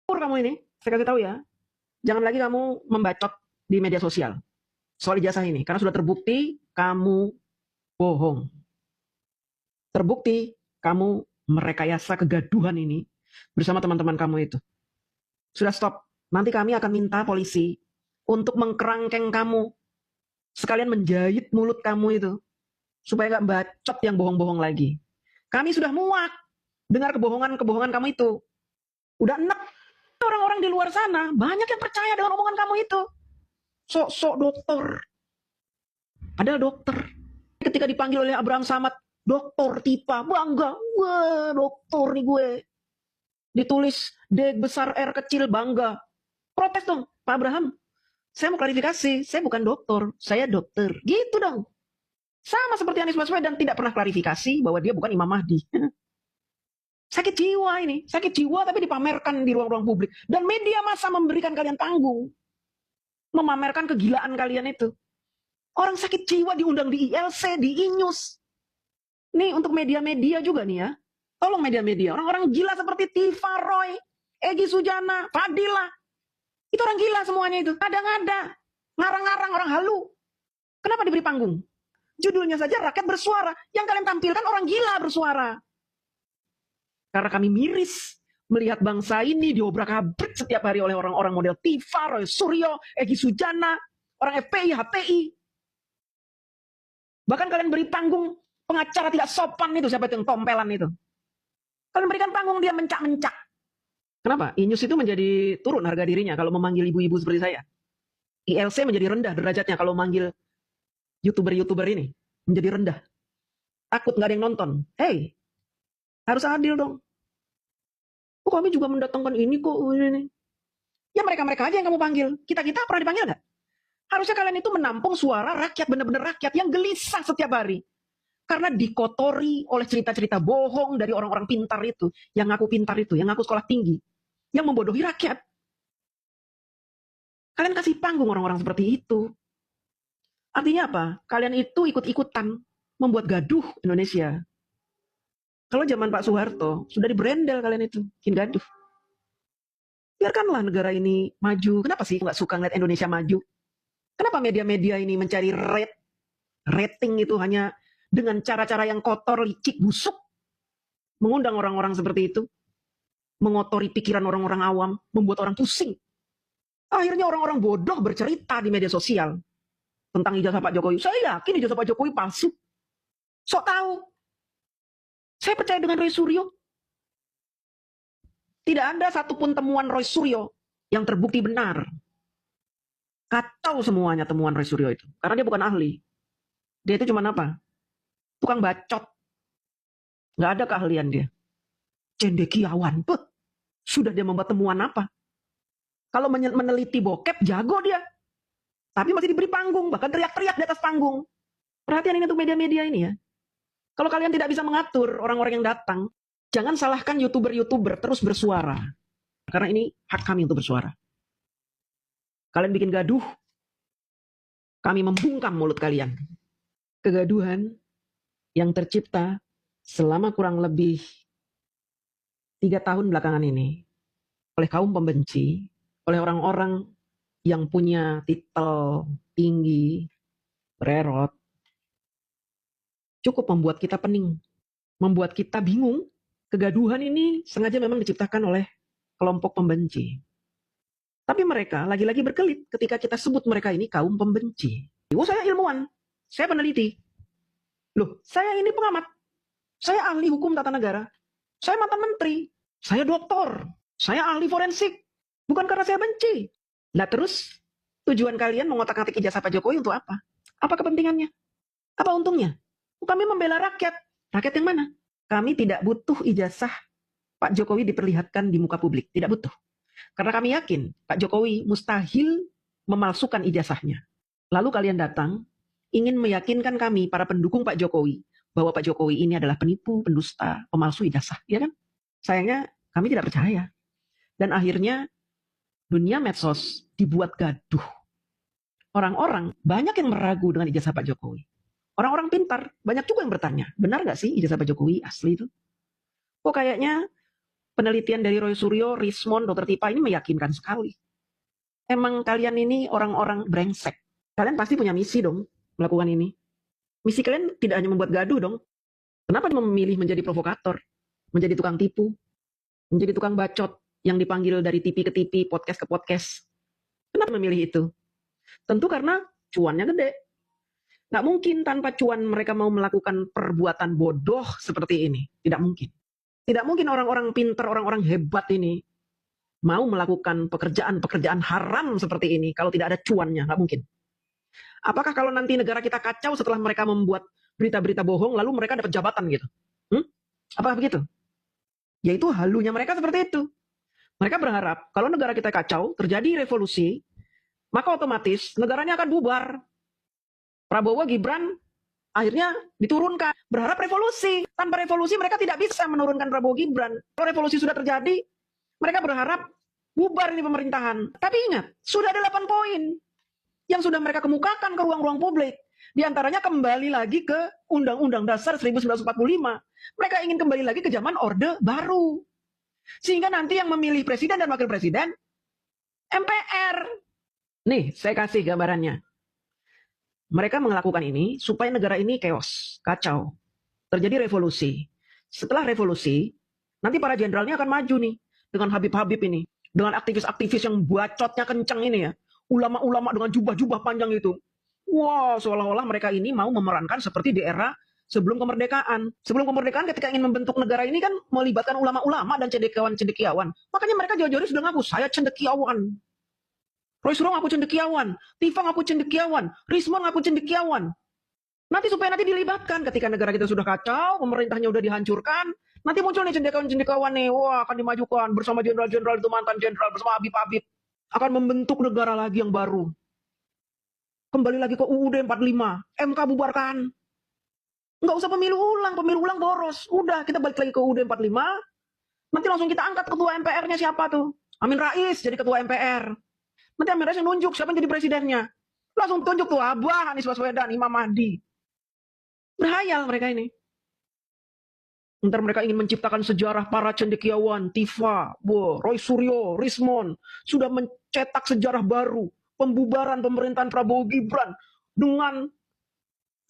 Kamu ini, saya kasih tahu ya, jangan lagi kamu membacot di media sosial soal ijazah ini, karena sudah terbukti kamu bohong. Terbukti kamu merekayasa kegaduhan ini bersama teman-teman kamu itu. Sudah stop. Nanti kami akan minta polisi untuk mengkerangkeng kamu, sekalian menjahit mulut kamu itu, supaya nggak bacot yang bohong-bohong lagi. Kami sudah muak dengar kebohongan-kebohongan kamu itu. Udah enak orang-orang di luar sana, banyak yang percaya dengan omongan kamu itu. Sok-sok dokter. Ada dokter. Ketika dipanggil oleh Abraham Samad, dokter Tipa, bangga. Wah, dokter nih gue. Ditulis D besar R kecil, bangga. Protes dong, Pak Abraham. Saya mau klarifikasi, saya bukan dokter, saya dokter. Gitu dong. Sama seperti Anies Baswedan tidak pernah klarifikasi bahwa dia bukan Imam Mahdi. Sakit jiwa ini, sakit jiwa tapi dipamerkan di ruang-ruang publik. Dan media massa memberikan kalian tanggung. Memamerkan kegilaan kalian itu. Orang sakit jiwa diundang di ILC, di INews. Nih untuk media-media juga nih ya. Tolong media-media, orang-orang gila seperti Tifa Roy, Egy Sujana, Fadila. Itu orang gila semuanya itu. Ngada-ngada, ngarang-ngarang, orang halu. Kenapa diberi panggung? Judulnya saja rakyat bersuara. Yang kalian tampilkan orang gila bersuara. Karena kami miris melihat bangsa ini diobrak-abrik setiap hari oleh orang-orang model Tifa, Roy Suryo, Egy Sujana, orang FPI, HTI. Bahkan kalian beri panggung pengacara tidak sopan itu, siapa itu yang tompelan itu. Kalian berikan panggung dia mencak-mencak. Kenapa? INews itu menjadi turun harga dirinya kalau memanggil ibu-ibu seperti saya. ILC menjadi rendah derajatnya kalau memanggil YouTuber-YouTuber ini. Menjadi rendah. Takut nggak ada yang nonton. Hey, harus adil dong. Oh, kami juga mendatangkan ini kok. Ini. Ya mereka-mereka aja yang kamu panggil. Kita-kita pernah dipanggil nggak? Harusnya kalian itu menampung suara rakyat, benar-benar rakyat yang gelisah setiap hari. Karena dikotori oleh cerita-cerita bohong dari orang-orang pintar itu. Yang ngaku pintar itu, yang ngaku sekolah tinggi. Yang membodohi rakyat. Kalian kasih panggung orang-orang seperti itu. Artinya apa? Kalian itu ikut-ikutan membuat gaduh Indonesia. Kalau zaman Pak Soeharto, sudah diberendel kalian itu, bikin gaduh. Biarkanlah negara ini maju. Kenapa sih nggak suka ngeliat Indonesia maju? Kenapa media-media ini mencari rating itu hanya dengan cara-cara yang kotor, licik, busuk? Mengundang orang-orang seperti itu. Mengotori pikiran orang-orang awam, membuat orang pusing. Akhirnya orang-orang bodoh bercerita di media sosial tentang ijazah Pak Jokowi. Saya yakin ijazah Pak Jokowi palsu. Sok tahu. Saya percaya dengan Roy Suryo. Tidak ada satupun temuan Roy Suryo yang terbukti benar. Kacau semuanya temuan Roy Suryo itu. Karena dia bukan ahli. Dia itu cuma apa? Tukang bacot. Nggak ada keahlian dia. Cendekiawan. Sudah dia membuat temuan apa? Kalau meneliti bokep, jago dia. Tapi masih diberi panggung. Bahkan teriak-teriak di atas panggung. Perhatian ini untuk media-media ini ya. Kalau kalian tidak bisa mengatur orang-orang yang datang, jangan salahkan YouTuber-YouTuber terus bersuara. Karena ini hak kami untuk bersuara. Kalian bikin gaduh, kami membungkam mulut kalian. Kegaduhan yang tercipta selama kurang lebih 3 tahun belakangan ini oleh kaum pembenci, oleh orang-orang yang punya titel tinggi, bererot, cukup membuat kita pening, membuat kita bingung. Kegaduhan ini sengaja memang diciptakan oleh kelompok pembenci. Tapi mereka lagi-lagi berkelit ketika kita sebut mereka ini kaum pembenci. Oh, saya ilmuwan, saya peneliti. Loh, saya ini pengamat. Saya ahli hukum tata negara. Saya mantan menteri. Saya doktor. Saya ahli forensik. Bukan karena saya benci. Nah terus, tujuan kalian mengotak-atik ijazah Pak Jokowi untuk apa? Apa kepentingannya? Apa untungnya? Kami membela rakyat. Rakyat yang mana? Kami tidak butuh ijazah Pak Jokowi diperlihatkan di muka publik. Tidak butuh. Karena kami yakin Pak Jokowi mustahil memalsukan ijazahnya. Lalu kalian datang, ingin meyakinkan kami, para pendukung Pak Jokowi, bahwa Pak Jokowi ini adalah penipu, pendusta, pemalsu ijazah. Ya kan? Sayangnya kami tidak percaya. Dan akhirnya dunia medsos dibuat gaduh. Orang-orang banyak yang meragu dengan ijazah Pak Jokowi. Orang-orang pintar, banyak juga yang bertanya, benar nggak sih ijazah Pak Jokowi asli itu? Kok kayaknya penelitian dari Roy Suryo, Rismond, Dr. Tipa ini meyakinkan sekali. Emang kalian ini orang-orang brengsek. Kalian pasti punya misi dong melakukan ini. Misi kalian tidak hanya membuat gaduh dong. Kenapa memilih menjadi provokator, menjadi tukang tipu, menjadi tukang bacot yang dipanggil dari TV ke TV, podcast ke podcast? Kenapa memilih itu? Tentu karena cuannya gede. Nggak mungkin tanpa cuan mereka mau melakukan perbuatan bodoh seperti ini. Tidak mungkin. Tidak mungkin orang-orang pintar, orang-orang hebat ini mau melakukan pekerjaan-pekerjaan haram seperti ini kalau tidak ada cuannya. Nggak mungkin. Apakah kalau nanti negara kita kacau setelah mereka membuat berita-berita bohong, lalu mereka dapat jabatan gitu? Apakah begitu? Yaitu halunya mereka seperti itu. Mereka berharap kalau negara kita kacau, terjadi revolusi, maka otomatis negaranya akan bubar. Prabowo, Gibran akhirnya diturunkan. Berharap revolusi. Tanpa revolusi mereka tidak bisa menurunkan Prabowo, Gibran. Kalau revolusi sudah terjadi, mereka berharap bubar ini pemerintahan. Tapi ingat, sudah ada 8 poin yang sudah mereka kemukakan ke ruang-ruang publik. Di antaranya kembali lagi ke Undang-Undang Dasar 1945. Mereka ingin kembali lagi ke zaman Orde Baru. Sehingga nanti yang memilih presiden dan wakil presiden, MPR. Nih, saya kasih gambarannya. Mereka melakukan ini supaya negara ini chaos, kacau. Terjadi revolusi. Setelah revolusi, nanti para jenderalnya akan maju nih. Dengan Habib-Habib ini. Dengan aktivis-aktivis yang bacotnya kencang ini ya. Ulama-ulama dengan jubah-jubah panjang itu. Wah, seolah-olah mereka ini mau memerankan seperti di era sebelum kemerdekaan. Sebelum kemerdekaan ketika ingin membentuk negara ini kan melibatkan ulama-ulama dan cendekiawan-cendekiawan. Makanya mereka jauh-jauh sudah ngaku, saya cendekiawan. Roy Suryo ngaku cendekiawan, Tifa ngaku cendekiawan, Rismond ngaku cendekiawan. Nanti supaya nanti dilibatkan ketika negara kita sudah kacau, pemerintahnya sudah dihancurkan, nanti muncul nih cendekiawan-cendekiawan nih, wah akan dimajukan bersama jenderal-jenderal itu mantan jenderal bersama Habib-Habib, akan membentuk negara lagi yang baru. Kembali lagi ke UUD 45, MK bubarkan. Nggak usah pemilu ulang boros. Udah kita balik lagi ke UUD 45, nanti langsung kita angkat ketua MPR-nya siapa tuh? Amin Rais jadi ketua MPR. Nanti Amin Rais yang nunjuk siapa yang jadi presidennya. Langsung tunjuk tuh Abah Anies Baswedan, Imam Mahdi. Berhayal mereka ini. Ntar mereka ingin menciptakan sejarah para cendekiawan, Tifa, Roy Suryo, Rismond. Sudah mencetak sejarah baru. Pembubaran pemerintahan Prabowo Gibran. Dengan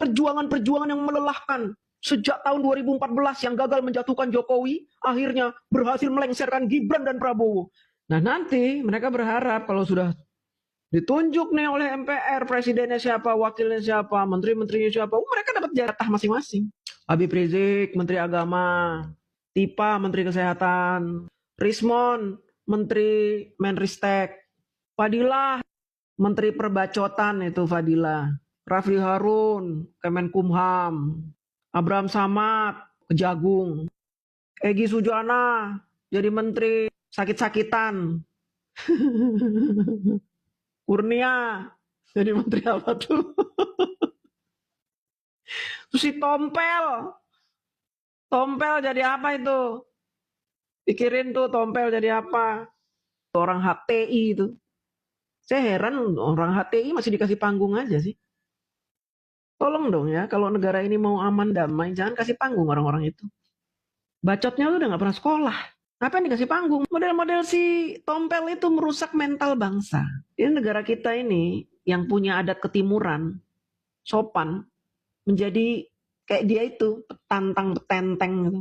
perjuangan-perjuangan yang melelahkan. Sejak tahun 2014 yang gagal menjatuhkan Jokowi, akhirnya berhasil melengsarkan Gibran dan Prabowo. Nah nanti mereka berharap kalau sudah ditunjuk nih oleh MPR, presidennya siapa, wakilnya siapa, menteri-menterinya siapa, mereka dapat jatah masing-masing. Habib Rizik, Menteri Agama, Tipa, Menteri Kesehatan, Rismond, Menteri Menristek, Fadilah, Menteri Perbacotan itu Fadilah, Rafli Harun, Kemenkumham, Abraham Samad, Kejagung, Egy Sujana, jadi Menteri sakit-sakitan. Kurnia jadi menteri apa tuh? Terus si Tompel jadi apa itu? Pikirin tuh Tompel jadi apa? Orang HTI itu. Saya heran orang HTI masih dikasih panggung aja sih. Tolong dong ya, kalau negara ini mau aman damai, jangan kasih panggung orang-orang itu. Bacotnya lu udah gak pernah sekolah. Apa yang dikasih panggung? Model-model si Tompel itu merusak mental bangsa. Ini negara kita ini yang punya adat ketimuran, sopan, menjadi kayak dia itu, petantang, petenteng gitu.